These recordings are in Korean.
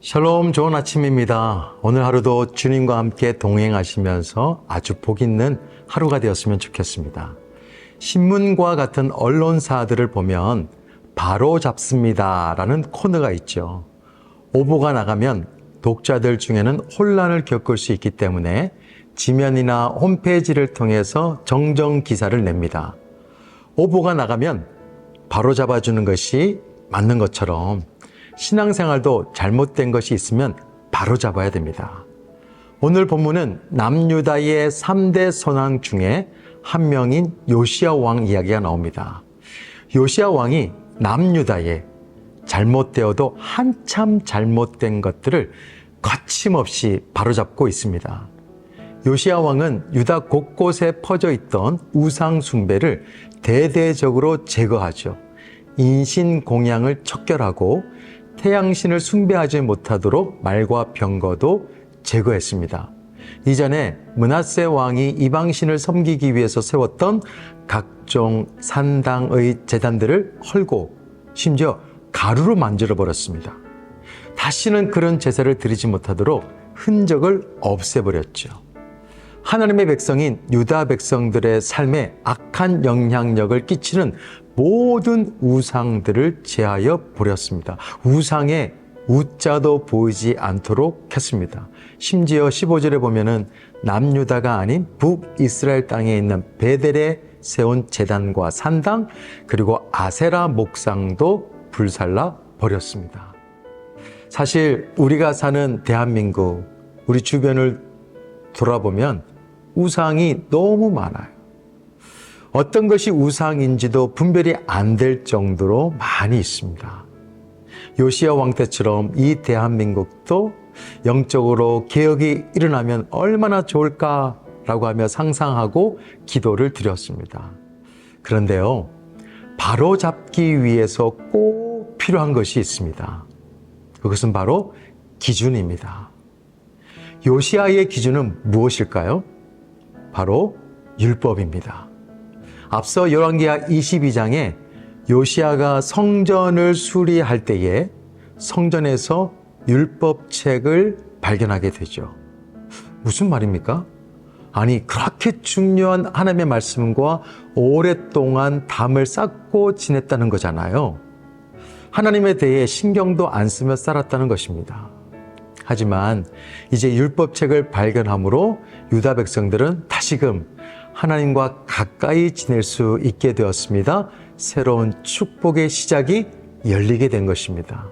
샬롬, 좋은 아침입니다. 오늘 하루도 주님과 함께 동행하시면서 아주 복 있는 하루가 되었으면 좋겠습니다. 신문과 같은 언론사들을 보면 바로 잡습니다 라는 코너가 있죠. 오보가 나가면 독자들 중에는 혼란을 겪을 수 있기 때문에 지면이나 홈페이지를 통해서 정정 기사를 냅니다. 오보가 나가면 바로 잡아주는 것이 맞는 것처럼 신앙생활도 잘못된 것이 있으면 바로 잡아야 됩니다. 오늘 본문은 남유다의 3대 선왕 중에 한 명인 요시야 왕 이야기가 나옵니다. 요시야 왕이 남유다에 잘못되어도 한참 잘못된 것들을 거침없이 바로잡고 있습니다. 요시야 왕은 유다 곳곳에 퍼져 있던 우상 숭배를 대대적으로 제거하죠. 인신공양을 척결하고 태양신을 숭배하지 못하도록 말과 병거도 제거했습니다. 이전에 므낫세 왕이 이방신을 섬기기 위해서 세웠던 각종 산당의 제단들을 헐고 심지어 가루로 만들어 버렸습니다. 다시는 그런 제사를 드리지 못하도록 흔적을 없애버렸죠. 하나님의 백성인 유다 백성들의 삶에 악한 영향력을 끼치는 모든 우상들을 제하여 버렸습니다. 우상에 우자도 보이지 않도록 했습니다. 심지어 15절에 보면은 남유다가 아닌 북이스라엘 땅에 있는 베델에 세운 제단과 산당 그리고 아세라 목상도 불살라 버렸습니다. 사실 우리가 사는 대한민국, 우리 주변을 돌아보면 우상이 너무 많아요. 어떤 것이 우상인지도 분별이 안 될 정도로 많이 있습니다. 요시야 왕 때처럼 이 대한민국도 영적으로 개혁이 일어나면 얼마나 좋을까라고 하며 상상하고 기도를 드렸습니다. 그런데요, 바로 잡기 위해서 꼭 필요한 것이 있습니다. 그것은 바로 기준입니다. 요시야의 기준은 무엇일까요? 바로 율법입니다. 앞서 열왕기하 22장에 요시야가 성전을 수리할 때에 성전에서 율법책을 발견하게 되죠. 무슨 말입니까? 아니, 그렇게 중요한 하나님의 말씀과 오랫동안 담을 쌓고 지냈다는 거잖아요. 하나님에 대해 신경도 안 쓰며 살았다는 것입니다. 하지만 이제 율법책을 발견함으로 유다 백성들은 다시금 하나님과 가까이 지낼 수 있게 되었습니다. 새로운 축복의 시작이 열리게 된 것입니다.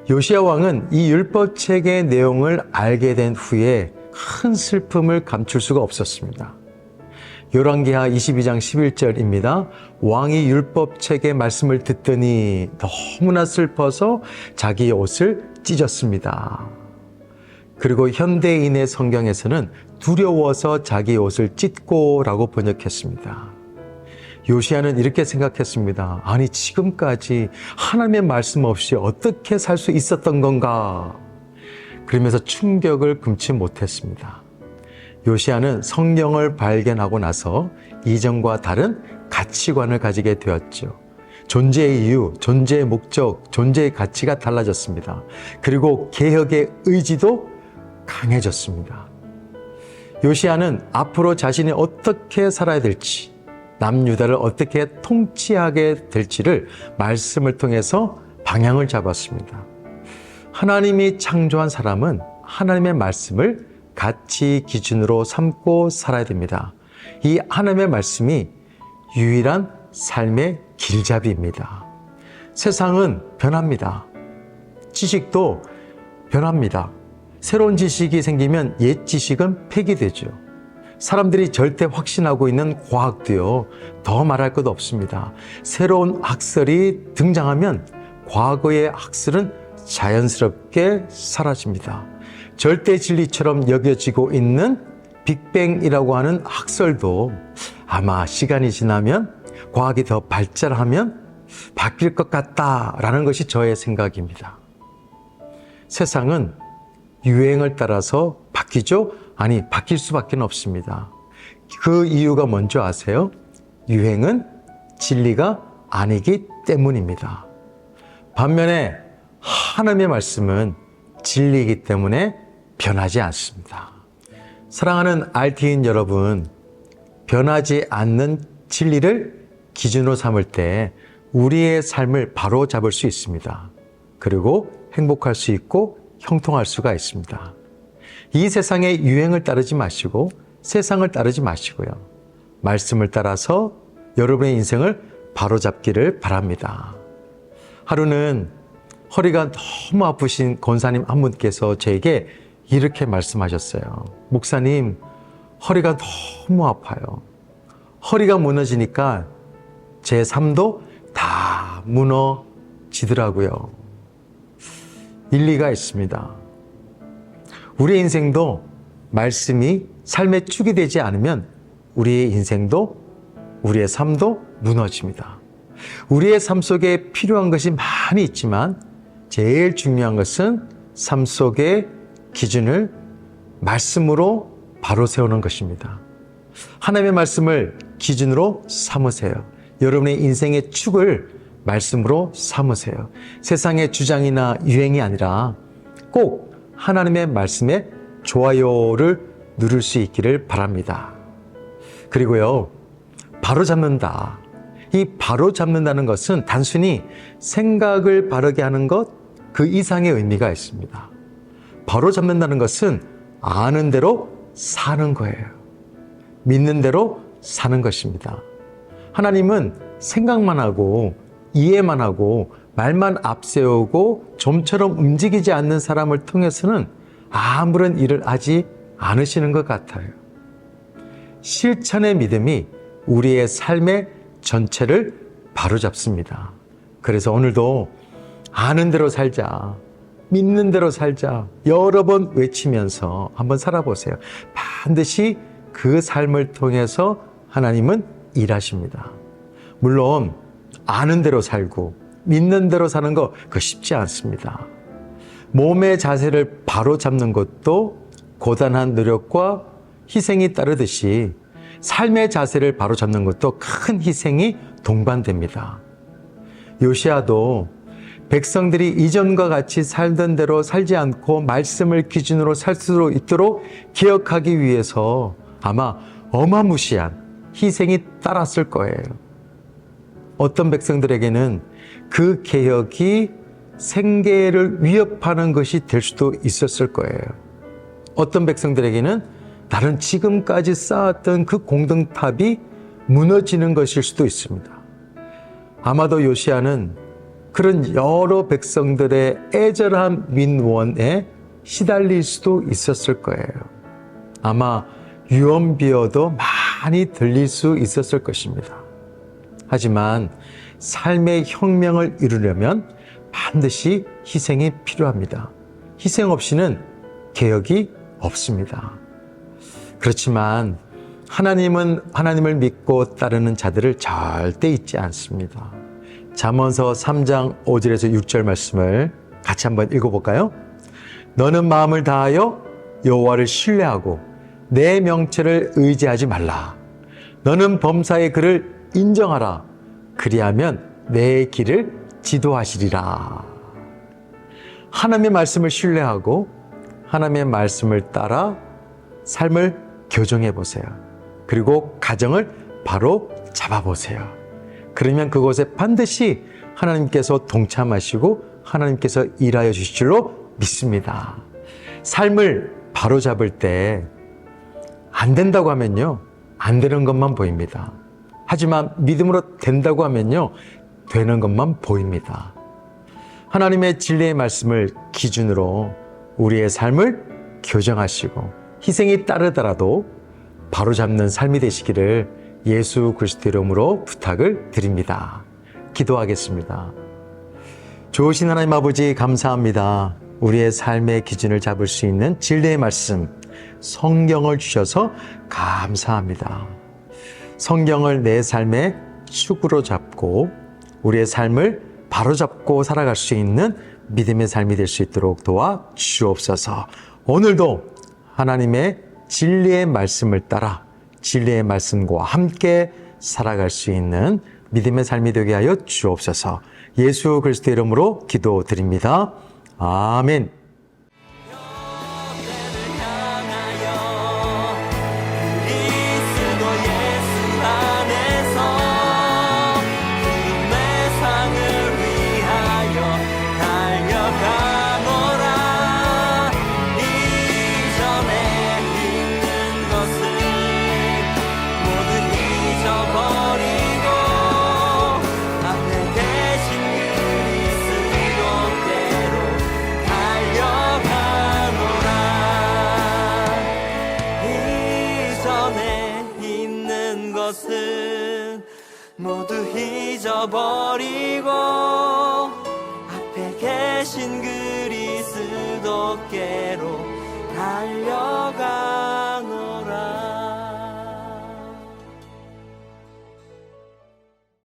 요시야 왕은 이 율법책의 내용을 알게 된 후에 큰 슬픔을 감출 수가 없었습니다. 열왕기하 22장 11절입니다. 왕이 율법책의 말씀을 듣더니 너무나 슬퍼서 자기의 옷을 찢었습니다. 그리고 현대인의 성경에서는 두려워서 자기 옷을 찢고라고 번역했습니다. 요시야는 이렇게 생각했습니다. 아니, 지금까지 하나님의 말씀 없이 어떻게 살 수 있었던 건가? 그러면서 충격을 금치 못했습니다. 요시야는 성경을 발견하고 나서 이전과 다른 가치관을 가지게 되었죠. 존재의 이유, 존재의 목적, 존재의 가치가 달라졌습니다. 그리고 개혁의 의지도 강해졌습니다. 요시야는 앞으로 자신이 어떻게 살아야 될지, 남유다를 어떻게 통치하게 될지를 말씀을 통해서 방향을 잡았습니다. 하나님이 창조한 사람은 하나님의 말씀을 가치 기준으로 삼고 살아야 됩니다. 이 하나님의 말씀이 유일한 삶의 길잡이입니다. 세상은 변합니다. 지식도 변합니다. 새로운 지식이 생기면 옛 지식은 폐기되죠. 사람들이 절대 확신하고 있는 과학도요, 더 말할 것 없습니다. 새로운 학설이 등장하면 과거의 학설은 자연스럽게 사라집니다. 절대 진리처럼 여겨지고 있는 빅뱅이라고 하는 학설도 아마 시간이 지나면 과학이 더 발달하면 바뀔 것 같다라는 것이 저의 생각입니다. 세상은 유행을 따라서 바뀌죠? 아니, 바뀔 수밖에 없습니다. 그 이유가 뭔지 아세요? 유행은 진리가 아니기 때문입니다. 반면에 하나님의 말씀은 진리이기 때문에 변하지 않습니다. 사랑하는 RT인 여러분, 변하지 않는 진리를 기준으로 삼을 때 우리의 삶을 바로 잡을 수 있습니다. 그리고 행복할 수 있고 형통할 수가 있습니다. 이 세상의 유행을 따르지 마시고 세상을 따르지 마시고요. 말씀을 따라서 여러분의 인생을 바로잡기를 바랍니다. 하루는 허리가 너무 아프신 권사님 한 분께서 저에게 이렇게 말씀하셨어요. 목사님, 허리가 너무 아파요. 허리가 무너지니까 제 삶도 다 무너지더라고요. 일리가 있습니다. 우리의 인생도 말씀이 삶의 축이 되지 않으면 우리의 인생도 우리의 삶도 무너집니다. 우리의 삶 속에 필요한 것이 많이 있지만 제일 중요한 것은 삶 속의 기준을 말씀으로 바로 세우는 것입니다. 하나님의 말씀을 기준으로 삼으세요. 여러분의 인생의 축을 말씀으로 삼으세요. 세상의 주장이나 유행이 아니라 꼭 하나님의 말씀에 좋아요를 누를 수 있기를 바랍니다. 그리고요, 바로 잡는다. 이 바로 잡는다는 것은 단순히 생각을 바르게 하는 것, 그 이상의 의미가 있습니다. 바로 잡는다는 것은 아는 대로 사는 거예요. 믿는 대로 사는 것입니다. 하나님은 생각만 하고 이해만 하고 말만 앞세우고 좀처럼 움직이지 않는 사람을 통해서는 아무런 일을 하지 않으시는 것 같아요. 실천의 믿음이 우리의 삶의 전체를 바로잡습니다. 그래서 오늘도 아는 대로 살자, 믿는 대로 살자 여러 번 외치면서 한번 살아보세요. 반드시 그 삶을 통해서 하나님은 일하십니다. 물론 아는 대로 살고 믿는 대로 사는 거 그거 쉽지 않습니다. 몸의 자세를 바로 잡는 것도 고단한 노력과 희생이 따르듯이 삶의 자세를 바로 잡는 것도 큰 희생이 동반됩니다. 요시야도 백성들이 이전과 같이 살던 대로 살지 않고 말씀을 기준으로 살 수 있도록 기억하기 위해서 아마 어마무시한 희생이 따랐을 거예요. 어떤 백성들에게는 그 개혁이 생계를 위협하는 것이 될 수도 있었을 거예요. 어떤 백성들에게는 나는 지금까지 쌓았던 그 공동탑이 무너지는 것일 수도 있습니다. 아마도 요시야는 그런 여러 백성들의 애절한 민원에 시달릴 수도 있었을 거예요. 아마 유언비어도 많이 들릴 수 있었을 것입니다. 하지만 삶의 혁명을 이루려면 반드시 희생이 필요합니다. 희생 없이는 개혁이 없습니다. 그렇지만 하나님은 하나님을 믿고 따르는 자들을 절대 잊지 않습니다. 잠언서 3장 5절에서 6절 말씀을 같이 한번 읽어볼까요? 너는 마음을 다하여 여호와를 신뢰하고 내 명체를 의지하지 말라. 너는 범사의 그를 인정하라. 그리하면 내 길을 지도하시리라. 하나님의 말씀을 신뢰하고 하나님의 말씀을 따라 삶을 교정해 보세요. 그리고 가정을 바로 잡아보세요. 그러면 그곳에 반드시 하나님께서 동참하시고 하나님께서 일하여 주실 줄로 믿습니다. 삶을 바로 잡을 때 안 된다고 하면요, 안 되는 것만 보입니다. 하지만 믿음으로 된다고 하면요, 되는 것만 보입니다. 하나님의 진리의 말씀을 기준으로 우리의 삶을 교정하시고 희생이 따르더라도 바로잡는 삶이 되시기를 예수 그리스도 이름으로 부탁을 드립니다. 기도하겠습니다. 좋으신 하나님 아버지 감사합니다. 우리의 삶의 기준을 잡을 수 있는 진리의 말씀, 성경을 주셔서 감사합니다. 성경을 내 삶의 축으로 잡고 우리의 삶을 바로잡고 살아갈 수 있는 믿음의 삶이 될 수 있도록 도와 주옵소서. 오늘도 하나님의 진리의 말씀을 따라 진리의 말씀과 함께 살아갈 수 있는 믿음의 삶이 되게 하여 주옵소서. 예수 그리스도 이름으로 기도드립니다. 아멘. 잊어버리고 앞에 계신 그리스도께로 달려가